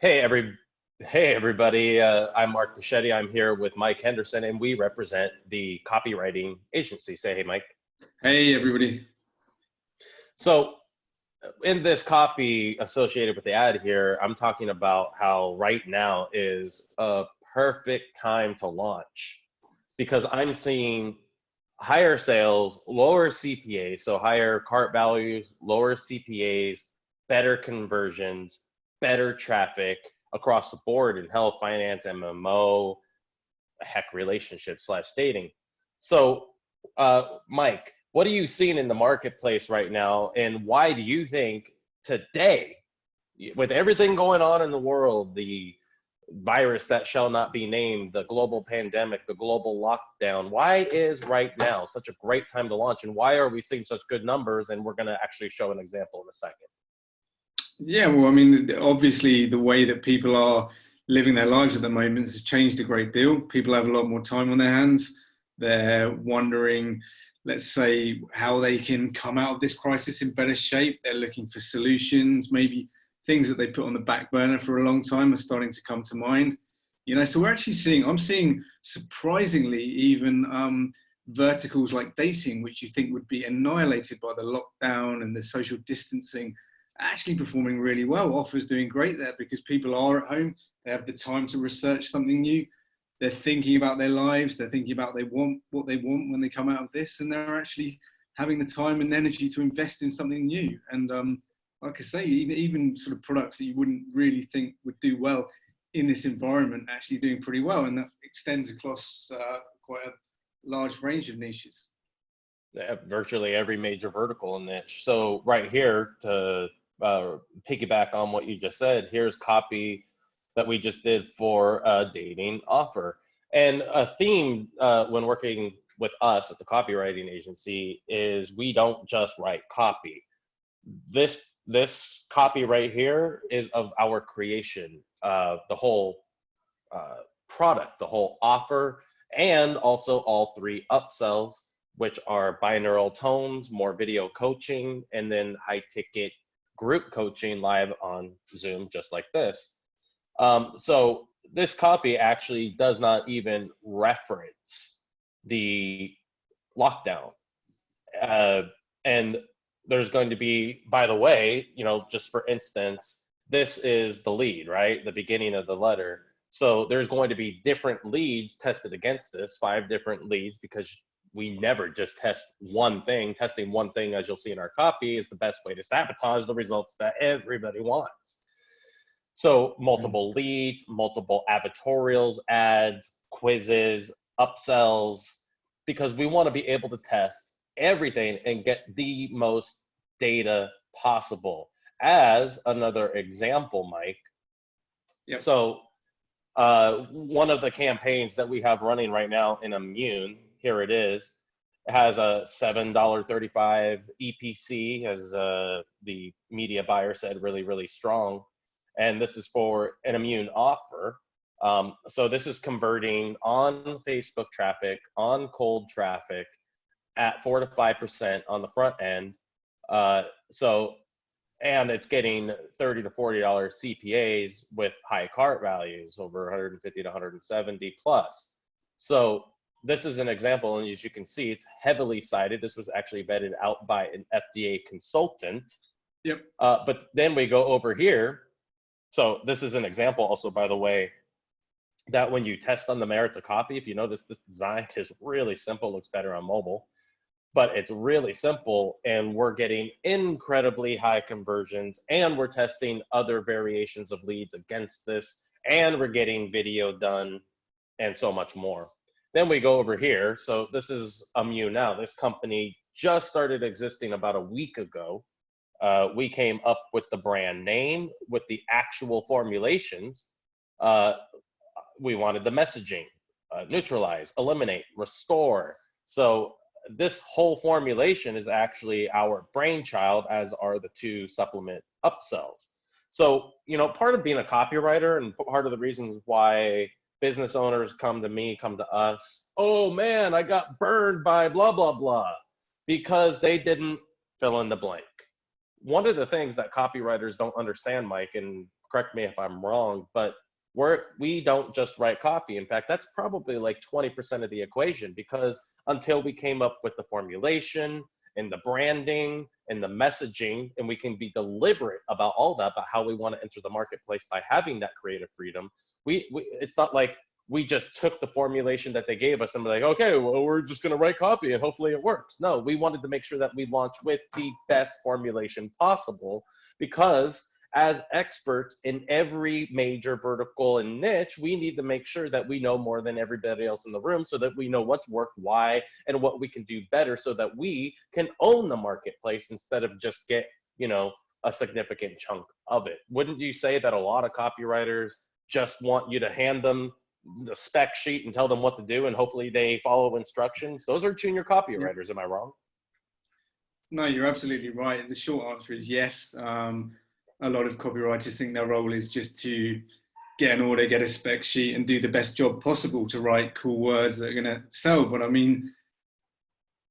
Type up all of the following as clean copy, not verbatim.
Hey, hey everybody. I'm Mark Pichetti. I'm here with Mike Henderson, and we represent the copywriting agency. Say hey, Mike. Hey, everybody. So, in this copy associated with the ad here, I'm talking about how right now is a perfect time to launch because I'm seeing higher sales, lower CPAs, so higher cart values, lower CPAs, better conversions, better traffic across the board in health, finance, MMO, heck, relationships slash dating. So, Mike, what are you seeing in the marketplace right now, and why do you think today, with everything going on in the world, the virus that shall not be named, the global pandemic, the global lockdown, why is right now such a great time to launch, and why are we seeing such good numbers? And we're going to actually show an example in a second. Yeah, well, I mean, obviously the way that people are living their lives at the moment has changed a great deal. People have a lot more time on their hands. They're wondering, let's say, how they can come out of this crisis in better shape. They're looking for solutions. Maybe things that they put on the back burner for a long time are starting to come to mind. So we're actually I'm seeing surprisingly even verticals like dating, which you think would be annihilated by the lockdown and the social distancing, actually performing really well. Offers doing great there because people are at home. They have the time to research something new. They're thinking about their lives. They're thinking about what they want when they come out of this, and they're actually having the time and energy to invest in something new. And like I say, even sort of products that you wouldn't really think would do well in this environment actually doing pretty well, and that extends across quite a large range of niches. Virtually every major vertical in niche. So right here, to piggyback on what you just said, here's copy that we just did for a dating offer. And a theme when working with us at the copywriting agency is we don't just write copy. This copy right here is of our creation, the whole product, the whole offer, and also all three upsells, which are binaural tones, more video coaching, and then high ticket group coaching live on Zoom, just like this. So this copy actually does not even reference the lockdown. And there's going to be, by the way, just for instance, this is the lead, right? The beginning of the letter. So there's going to be different leads tested against this, 5 different leads, because we never just test one thing. Testing one thing, as you'll see in our copy, is the best way to sabotage the results that everybody wants. So multiple leads, multiple advertorials, ads, quizzes, upsells, because we want to be able to test everything and get the most data possible. As another example, Mike. Yep. So one of the campaigns that we have running right now in Immune, here it is, has a $7.35 EPC, as the media buyer said, really, really strong. And this is for an Immune offer. So this is converting on Facebook traffic, on cold traffic at 4 to 5% on the front end. And it's getting $30 to $40 CPAs with high cart values, over 150 to 170 plus. So this is an example, and as you can see, it's heavily cited. This was actually vetted out by an FDA consultant. Yep. But then we go over here. So this is an example also, by the way, that when you test on the merits of copy, if you notice, this design is really simple, looks better on mobile, but it's really simple, and we're getting incredibly high conversions, and we're testing other variations of leads against this, and we're getting video done, and so much more. Then we go over here. So this is Immune now. This company just started existing about a week ago. We came up with the brand name, with the actual formulations. We wanted the messaging, neutralize, eliminate, restore. So this whole formulation is actually our brainchild, as are the 2 supplement upsells. So, part of being a copywriter, and part of the reasons why business owners come to me, come to us, oh man, I got burned by blah, blah, blah, because they didn't fill in the blank. One of the things that copywriters don't understand, Mike, and correct me if I'm wrong, but we don't just write copy. In fact, that's probably like 20% of the equation, because until we came up with the formulation and the branding and the messaging, and we can be deliberate about all that, about how we want to enter the marketplace by having that creative freedom. It's not like we just took the formulation that they gave us and we're like, okay, well, we're just going to write copy and hopefully it works. No, we wanted to make sure that we launched with the best formulation possible, because as experts in every major vertical and niche, we need to make sure that we know more than everybody else in the room, so that we know what's worked, why, and what we can do better, so that we can own the marketplace instead of just get, a significant chunk of it. Wouldn't you say that a lot of copywriters just want you to hand them the spec sheet and tell them what to do, and hopefully they follow instructions? Those are junior copywriters. Am I wrong? No, you're absolutely right. The short answer is yes. A lot of copywriters think their role is just to get an order, get a spec sheet, and do the best job possible to write cool words that are going to sell. But I mean,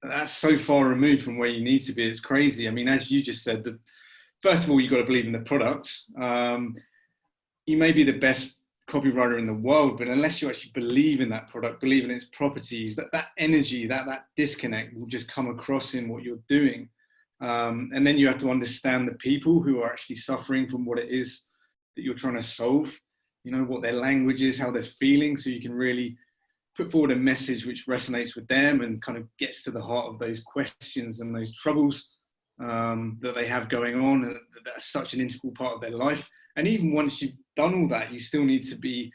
that's so far removed from where you need to be. It's crazy. I mean, as you just said, first of all, you've got to believe in the product. You may be the best copywriter in the world, but unless you actually believe in that product, believe in its properties, that energy, that disconnect will just come across in what you're doing. And then you have to understand the people who are actually suffering from what it is that you're trying to solve, what their language is, how they're feeling, so you can really put forward a message which resonates with them and kind of gets to the heart of those questions and those troubles that they have going on, and that's such an integral part of their life. And even once you've done all that, you still need to be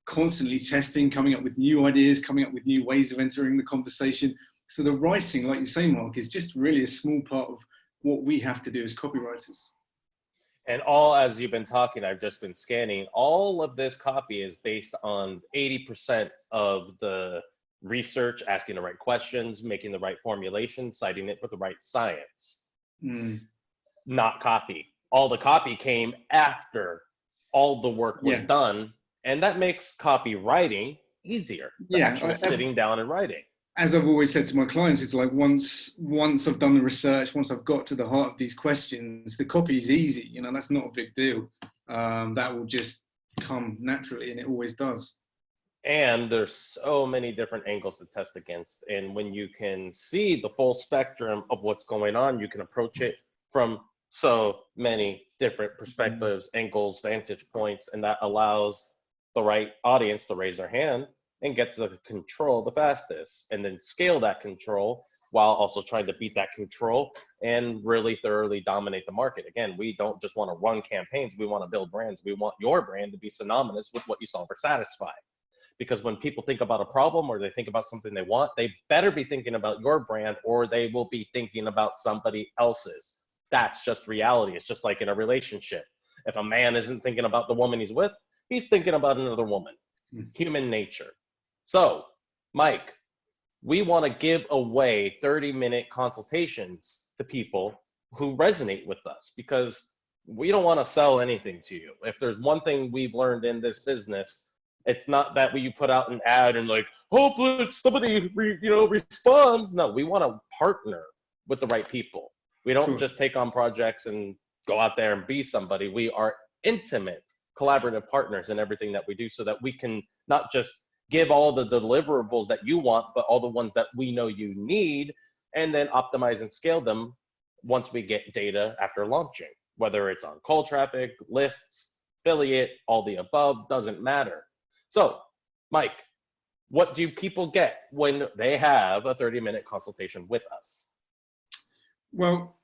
constantly testing, coming up with new ideas, coming up with new ways of entering the conversation. So the writing, like you say, Mark, is just really a small part of what we have to do as copywriters. And as you've been talking, I've just been scanning, all of this copy is based on 80% of the research, asking the right questions, making the right formulation, citing it with the right science. Not copy. All the copy came after all the work was done, and that makes copywriting easier than actually sitting down and writing. As I've always said to my clients, it's like once I've done the research, once I've got to the heart of these questions, the copy is easy. That's not a big deal. That will just come naturally, and it always does. And there's so many different angles to test against. And when you can see the full spectrum of what's going on, you can approach it from so many different perspectives, angles, vantage points, and that allows the right audience to raise their hand and get to the control the fastest, and then scale that control while also trying to beat that control and really thoroughly dominate the market. Again, we don't just want to run campaigns, we want to build brands. We want your brand to be synonymous with what you solve or satisfy. Because when people think about a problem or they think about something they want, they better be thinking about your brand, or they will be thinking about somebody else's. That's just reality. It's just like in a relationship. If a man isn't thinking about the woman he's with, he's thinking about another woman. Human nature. So, Mike, we want to give away 30-minute consultations to people who resonate with us, because we don't want to sell anything to you. If there's one thing we've learned in this business, it's not that you put out an ad and like, hope somebody responds. No, we want to partner with the right people. We don't just take on projects and go out there and be somebody. We are intimate, collaborative partners in everything that we do, so that we can not just give all the deliverables that you want, but all the ones that we know you need, and then optimize and scale them once we get data after launching, whether it's on cold traffic, lists, affiliate, all the above, doesn't matter. So, Mike, what do people get when they have a 30-minute consultation with us? Well,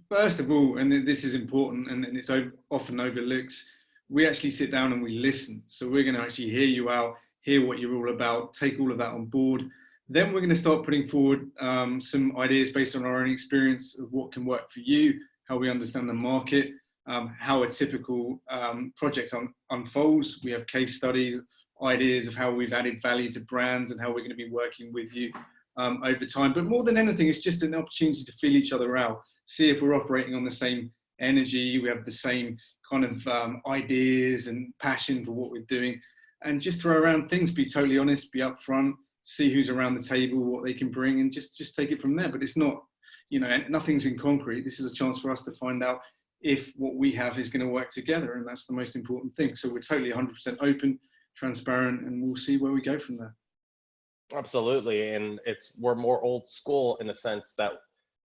first of all, and this is important and it's often overlooked, we actually sit down and we listen. So we're going to actually hear you out, hear what you're all about, take all of that on board. Then we're going to start putting forward some ideas based on our own experience of what can work for you, how we understand the market, how a typical project unfolds. We have case studies, ideas of how we've added value to brands and how we're going to be working with you over time. But more than anything, it's just an opportunity to feel each other out, see if we're operating on the same energy, we have the same kind of ideas and passion for what we're doing, and just throw around things, be totally honest, be upfront, see who's around the table, what they can bring, and just take it from there. But it's not, nothing's in concrete. This is a chance for us to find out if what we have is going to work together. And that's the most important thing. So we're totally 100% open, transparent, and we'll see where we go from there. Absolutely. And we're more old school in the sense that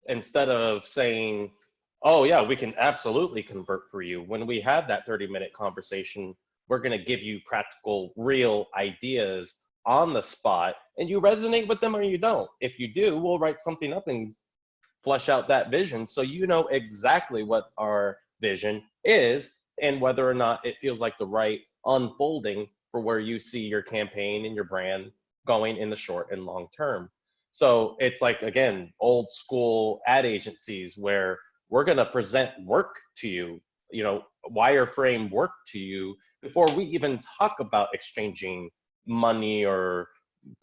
instead of saying, oh yeah, we can absolutely convert for you, when we have that 30-minute conversation, we're going to give you practical, real ideas on the spot, and you resonate with them or you don't. If you do, we'll write something up and flesh out that vision so you know exactly what our vision is and whether or not it feels like the right unfolding for where you see your campaign and your brand going in the short and long term. So it's like, again, old school ad agencies where we're going to present work to you, wireframe work to you before we even talk about exchanging money or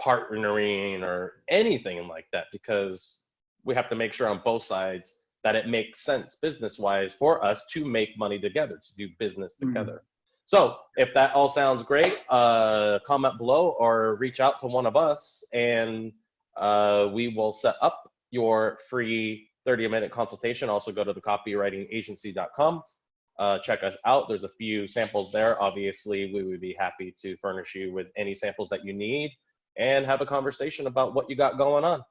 partnering or anything like that, because we have to make sure on both sides that it makes sense business wise for us to make money together, to do business together. So if that all sounds great, comment below or reach out to one of us, and we will set up your free 30-minute consultation. Also go to the copywritingagency.com. Check us out. There's a few samples there. Obviously, we would be happy to furnish you with any samples that you need and have a conversation about what you got going on.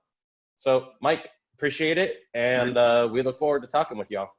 So Mike, appreciate it. And we look forward to talking with y'all.